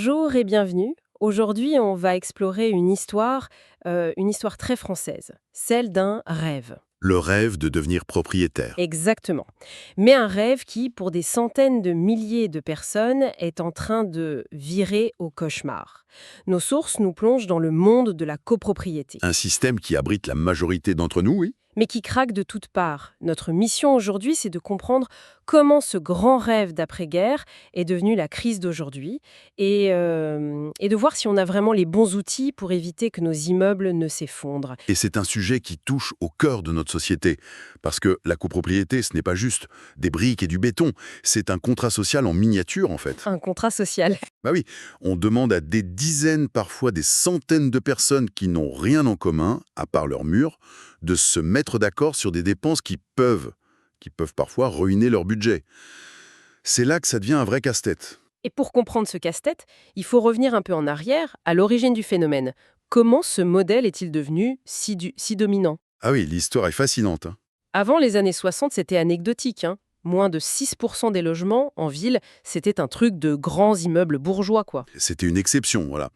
Bonjour et bienvenue. Aujourd'hui, on va explorer une histoire très française, celle d'un rêve. Le rêve de devenir propriétaire. Exactement. Mais un rêve qui, pour des centaines de milliers de personnes, est en train de virer au cauchemar. Nos sources nous plongent dans le monde de la copropriété, Un système qui abrite la majorité d'entre nous, oui. mais qui craque de toutes parts. Notre mission aujourd'hui, c'est de comprendre comment ce grand rêve d'après-guerre est devenu la crise d'aujourd'hui et de voir si on a vraiment les bons outils pour éviter que nos immeubles ne s'effondrent. Et c'est un sujet qui touche au cœur de notre société. Parce que la copropriété, ce n'est pas juste des briques et du béton. C'est un contrat social en miniature, en fait. Un contrat social. Bah oui, on demande à des dizaines, parfois des centaines de personnes qui n'ont rien en commun, à part leur mur, de se mettre d'accord sur des dépenses qui peuvent parfois ruiner leur budget. C'est là que ça devient un vrai casse-tête. Et pour comprendre ce casse-tête, il faut revenir un peu en arrière, à l'origine du phénomène. Comment ce modèle est-il devenu si dominant? Ah oui, l'histoire est fascinante, hein. Avant les années 60, c'était anecdotique, hein. Moins de 6% des logements en ville, c'était un truc de grands immeubles bourgeois, quoi. C'était une exception, voilà.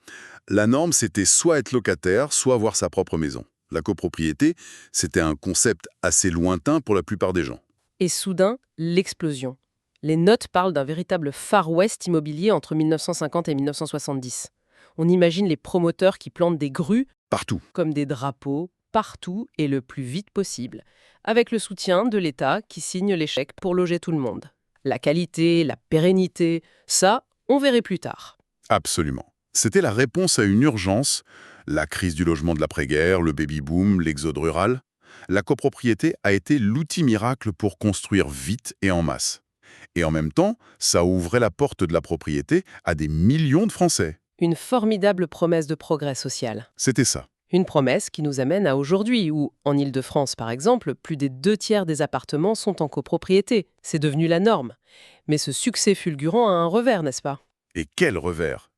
La norme, c'était soit être locataire, soit avoir sa propre maison. La copropriété, c'était un concept assez lointain pour la plupart des gens. Et soudain, l'explosion. Les notes parlent d'un véritable Far West immobilier entre 1950 et 1970. On imagine les promoteurs qui plantent des grues Partout. comme des drapeaux partout et le plus vite possible, avec le soutien de l'État qui signe les chèques pour loger tout le monde. La qualité, la pérennité, ça, on verrait plus tard. Absolument. C'était la réponse à une urgence, la crise du logement de l'après-guerre, le baby-boom, l'exode rural. La copropriété a été l'outil miracle pour construire vite et en masse. Et en même temps, ça ouvrait la porte de la propriété à des millions de Français. Une formidable promesse de progrès social. C'était ça. Une promesse qui nous amène à aujourd'hui, où, en Île-de-France par exemple, plus des 2 tiers des appartements sont en copropriété. C'est devenu la norme. Mais ce succès fulgurant a un revers, n'est-ce pas? Et quel revers!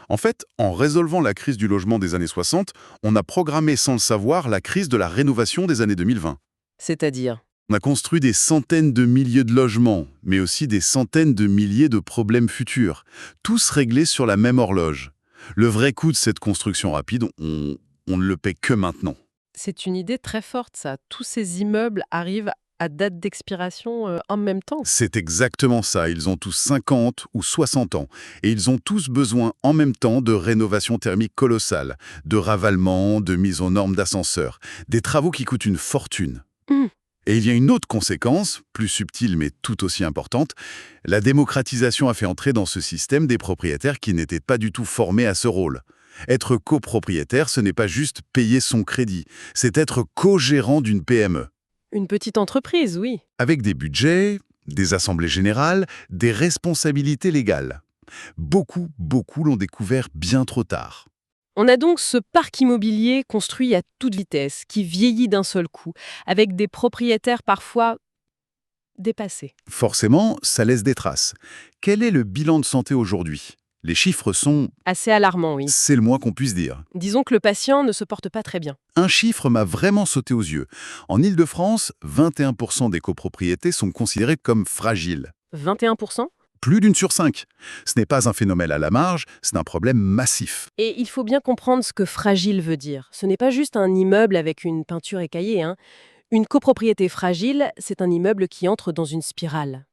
En fait, en résolvant la crise du logement des années 60, on a programmé sans le savoir la crise de la rénovation des années 2020. C'est-à-dire, On a construit des centaines de milliers de logements, mais aussi des centaines de milliers de problèmes futurs, tous réglés sur la même horloge. Le vrai coût de cette construction rapide, on ne le paie que maintenant. c'est une idée très forte, ça. Tous ces immeubles arrivent à date d'expiration en même temps. C'est exactement ça, ils ont tous 50 ou 60 ans, et ils ont tous besoin en même temps de rénovation thermique colossale, de ravalement, de mise aux normes d'ascenseurs, des travaux qui coûtent une fortune. Hum, Et il y a une autre conséquence, plus subtile mais tout aussi importante, la démocratisation a fait entrer dans ce système des propriétaires qui n'étaient pas du tout formés à ce rôle. Être copropriétaire, ce n'est pas juste payer son crédit, c'est être co-gérant d'une PME. Une petite entreprise, oui. Avec des budgets, des assemblées générales, des responsabilités légales. Beaucoup l'ont découvert bien trop tard. On a donc ce parc immobilier construit à toute vitesse, qui vieillit d'un seul coup, avec des propriétaires parfois dépassés. Forcément, ça laisse des traces. Quel est le bilan de santé aujourd'hui? Les chiffres sont... Assez alarmant, oui. c'est le moins qu'on puisse dire. Disons que le patient ne se porte pas très bien. Un chiffre m'a vraiment sauté aux yeux. En Île-de-France, 21% des copropriétés sont considérées comme fragiles. 21%. Plus d'une sur 5. Ce n'est pas un phénomène à la marge, c'est un problème massif. Et il faut bien comprendre ce que fragile veut dire. Ce n'est pas juste un immeuble avec une peinture écaillée, hein. Une copropriété fragile, c'est un immeuble qui entre dans une spirale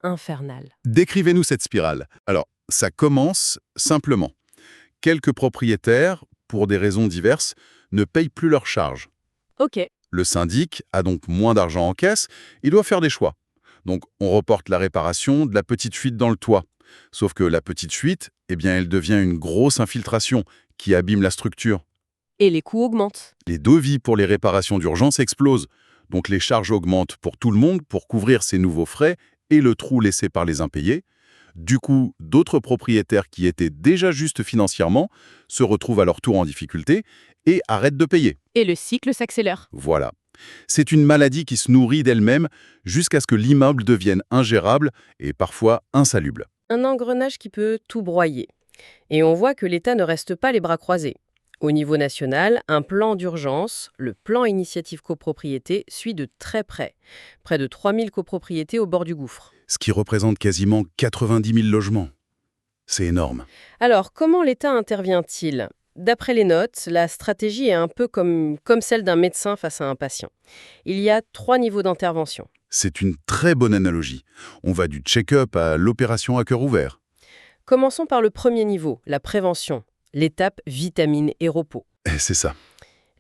infernale. Décrivez-nous cette spirale. Alors, ça commence simplement. Quelques propriétaires, pour des raisons diverses, ne payent plus leurs charges. Ok, Le syndic a donc moins d'argent en caisse, il doit faire des choix. Donc on reporte la réparation de la petite fuite dans le toit. Sauf que la petite fuite, eh bien, elle devient une grosse infiltration qui abîme la structure. et les coûts augmentent. Les devis pour les réparations d'urgence explosent. Donc les charges augmentent pour tout le monde pour couvrir ces nouveaux frais et le trou laissé par les impayés. Du coup, d'autres propriétaires qui étaient déjà justes financièrement se retrouvent à leur tour en difficulté et arrêtent de payer. Et le cycle s'accélère. Voilà. C'est une maladie qui se nourrit d'elle-même jusqu'à ce que l'immeuble devienne ingérable et parfois insalubre. Un engrenage qui peut tout broyer. Et on voit que l'État ne reste pas les bras croisés. Au niveau national, un plan d'urgence, le plan initiative copropriété, suit de très près. Près de 3000 copropriétés au bord du gouffre. Ce qui représente quasiment 90 000 logements. C'est énorme. Alors, comment l'État intervient-il? D'après les notes, la stratégie est un peu comme celle d'un médecin face à un patient. Il y a 3 niveaux d'intervention. C'est une très bonne analogie. On va du check-up à l'opération à cœur ouvert. Commençons par le premier niveau, la prévention, l'étape vitamine et repos. Et c'est ça.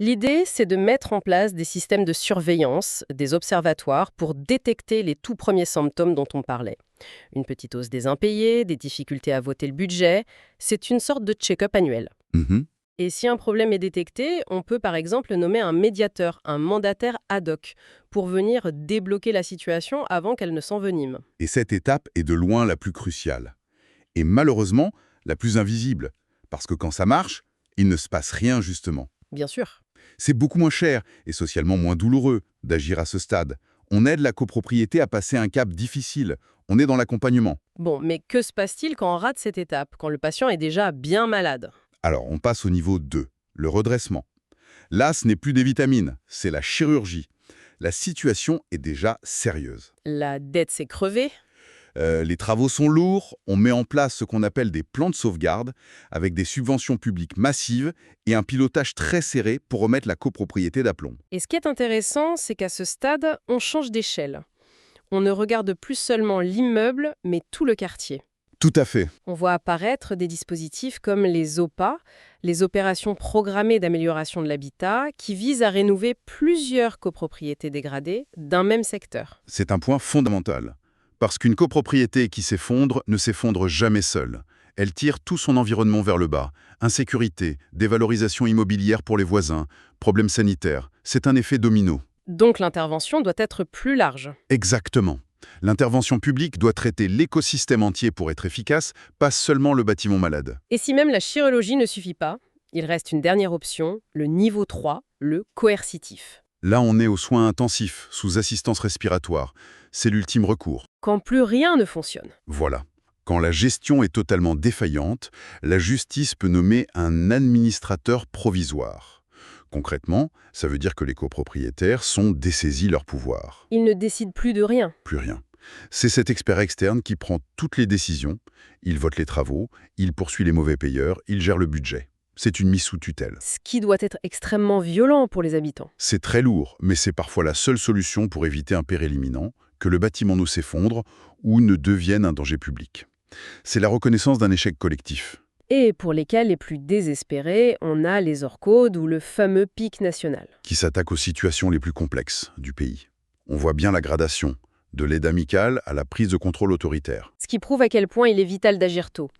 L'idée, c'est de mettre en place des systèmes de surveillance, des observatoires pour détecter les tout premiers symptômes dont on parlait. Une petite hausse des impayés, des difficultés à voter le budget, c'est une sorte de check-up annuel. Mhm. Et si un problème est détecté, on peut par exemple nommer un médiateur, un mandataire ad hoc, pour venir débloquer la situation avant qu'elle ne s'envenime. Et cette étape est de loin la plus cruciale. Et malheureusement, la plus invisible. Parce que quand ça marche, il ne se passe rien justement. Bien sûr. C'est beaucoup moins cher et socialement moins douloureux d'agir à ce stade. On aide la copropriété à passer un cap difficile. On est dans l'accompagnement. Bon, mais que se passe-t-il quand on rate cette étape, quand le patient est déjà bien malade? Alors, on passe au niveau 2, le redressement. Là, ce n'est plus des vitamines, c'est la chirurgie. La situation est déjà sérieuse. La dette s'est crevée? Les travaux sont lourds, on met en place ce qu'on appelle des plans de sauvegarde, avec des subventions publiques massives et un pilotage très serré pour remettre la copropriété d'aplomb. Et ce qui est intéressant, c'est qu'à ce stade, on change d'échelle. On ne regarde plus seulement l'immeuble, mais tout le quartier. Tout à fait. On voit apparaître des dispositifs comme les OPA, les opérations programmées d'amélioration de l'habitat, qui visent à rénover plusieurs copropriétés dégradées d'un même secteur. C'est un point fondamental. Parce qu'une copropriété qui s'effondre ne s'effondre jamais seule. Elle tire tout son environnement vers le bas. Insécurité, dévalorisation immobilière pour les voisins, problèmes sanitaires. C'est un effet domino. Donc l'intervention doit être plus large. Exactement. L'intervention publique doit traiter l'écosystème entier pour être efficace, pas seulement le bâtiment malade. Et si même la chirurgie ne suffit pas, il reste une dernière option, le niveau 3, le coercitif. Là, on est aux soins intensifs, sous assistance respiratoire. C'est l'ultime recours. Quand plus rien ne fonctionne. Voilà. Quand la gestion est totalement défaillante, la justice peut nommer un administrateur provisoire. Concrètement, ça veut dire que les copropriétaires sont dessaisis leur pouvoir. Il ne décide plus de rien. Plus rien. C'est cet expert externe qui prend toutes les décisions, il vote les travaux, il poursuit les mauvais payeurs, il gère le budget. C'est une mise sous tutelle. Ce qui doit être extrêmement violent pour les habitants. C'est très lourd, mais c'est parfois la seule solution pour éviter un péril imminent, que le bâtiment ne s'effondre ou ne devienne un danger public. C'est la reconnaissance d'un échec collectif. Et pour les cas les plus désespérés, on a les ORCODE ou le fameux pic national. Qui s'attaque aux situations les plus complexes du pays. On voit bien la gradation, de l'aide amicale à la prise de contrôle autoritaire. Ce qui prouve à quel point il est vital d'agir tôt.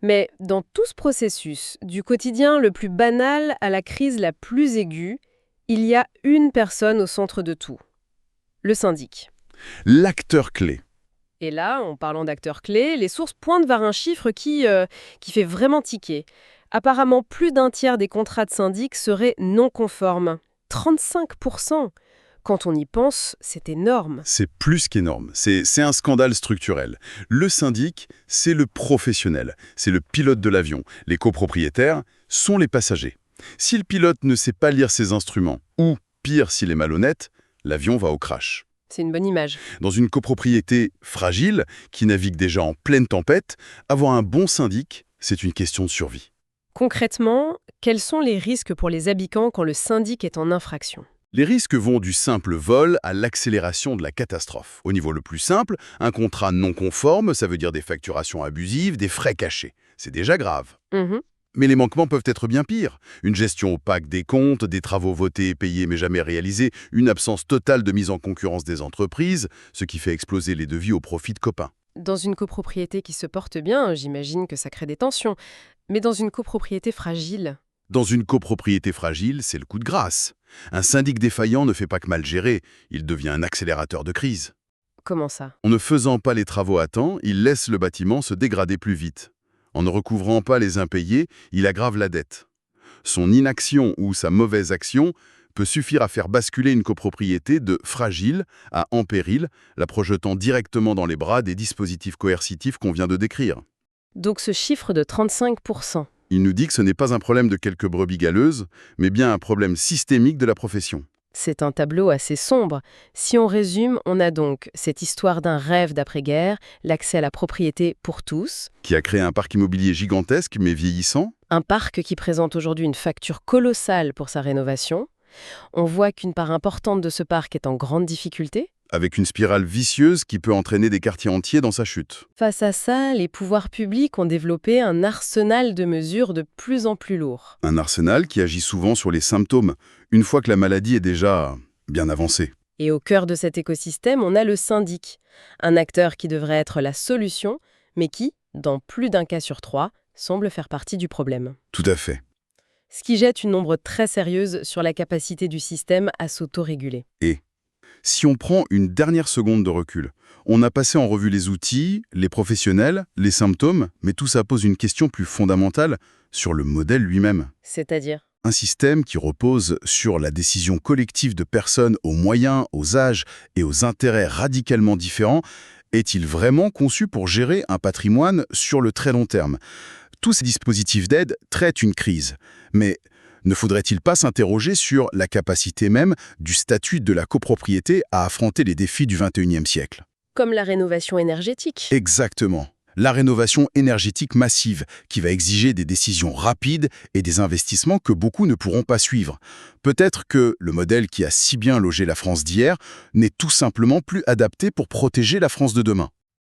Mais dans tout ce processus, du quotidien le plus banal à la crise la plus aiguë, il y a une personne au centre de tout. Le syndic. L'acteur clé. Et là, en parlant d'acteurs clés, les sources pointent vers un chiffre qui fait vraiment tiquer. Apparemment, plus d'un tiers des contrats de syndic seraient non conformes. 35%. Quand on y pense, c'est énorme. C'est plus qu'énorme. C'est un scandale structurel. Le syndic, c'est le professionnel. C'est le pilote de l'avion. Les copropriétaires sont les passagers. Si le pilote ne sait pas lire ses instruments, ou, pire s'il est malhonnête, l'avion va au crash. C'est une bonne image. Dans une copropriété fragile, qui navigue déjà en pleine tempête, avoir un bon syndic, c'est une question de survie. Concrètement, quels sont les risques pour les habitants quand le syndic est en infraction ? Les risques vont du simple vol à l'accélération de la catastrophe. Au niveau le plus simple, un contrat non conforme, ça veut dire des facturations abusives, des frais cachés. C'est déjà grave. Mais les manquements peuvent être bien pires. Une gestion opaque des comptes, des travaux votés et payés mais jamais réalisés, une absence totale de mise en concurrence des entreprises, ce qui fait exploser les devis au profit de copains. Dans une copropriété qui se porte bien, j'imagine que ça crée des tensions. Mais dans une copropriété fragile... Dans une copropriété fragile, c'est le coup de grâce. Un syndic défaillant ne fait pas que mal gérer, il devient un accélérateur de crise. Comment ça ? En ne faisant pas les travaux à temps, il laisse le bâtiment se dégrader plus vite. En ne recouvrant pas les impayés, il aggrave la dette. Son inaction ou sa mauvaise action peut suffire à faire basculer une copropriété de fragile à en péril, la projetant directement dans les bras des dispositifs coercitifs qu'on vient de décrire. Donc ce chiffre de 35%. Il nous dit que ce n'est pas un problème de quelques brebis galeuses, mais bien un problème systémique de la profession. C'est un tableau assez sombre. Si on résume, on a donc cette histoire d'un rêve d'après-guerre, l'accès à la propriété pour tous, Qui a créé un parc immobilier gigantesque mais vieillissant. un parc qui présente aujourd'hui une facture colossale pour sa rénovation. On voit qu'une part importante de ce parc est en grande difficulté. Avec une spirale vicieuse qui peut entraîner des quartiers entiers dans sa chute. Face à ça, les pouvoirs publics ont développé un arsenal de mesures de plus en plus lourd. Un arsenal qui agit souvent sur les symptômes, une fois que la maladie est déjà bien avancée. Et au cœur de cet écosystème, on a le syndic, un acteur qui devrait être la solution, mais qui, dans plus d'un cas sur 3, semble faire partie du problème. Tout à fait. Ce qui jette une ombre très sérieuse sur la capacité du système à s'autoréguler. Et si on prend une dernière seconde de recul, on a passé en revue les outils, les professionnels, les symptômes, mais tout ça pose une question plus fondamentale sur le modèle lui-même. C'est-à-dire, Un système qui repose sur la décision collective de personnes aux moyens, aux âges et aux intérêts radicalement différents, est-il vraiment conçu pour gérer un patrimoine sur le très long terme? Tous ces dispositifs d'aide traitent une crise, mais ne faudrait-il pas s'interroger sur la capacité même du statut de la copropriété à affronter les défis du XXIe siècle? comme la rénovation énergétique. Exactement. La rénovation énergétique massive qui va exiger des décisions rapides et des investissements que beaucoup ne pourront pas suivre. Peut-être que le modèle qui a si bien logé la France d'hier n'est tout simplement plus adapté pour protéger la France de demain.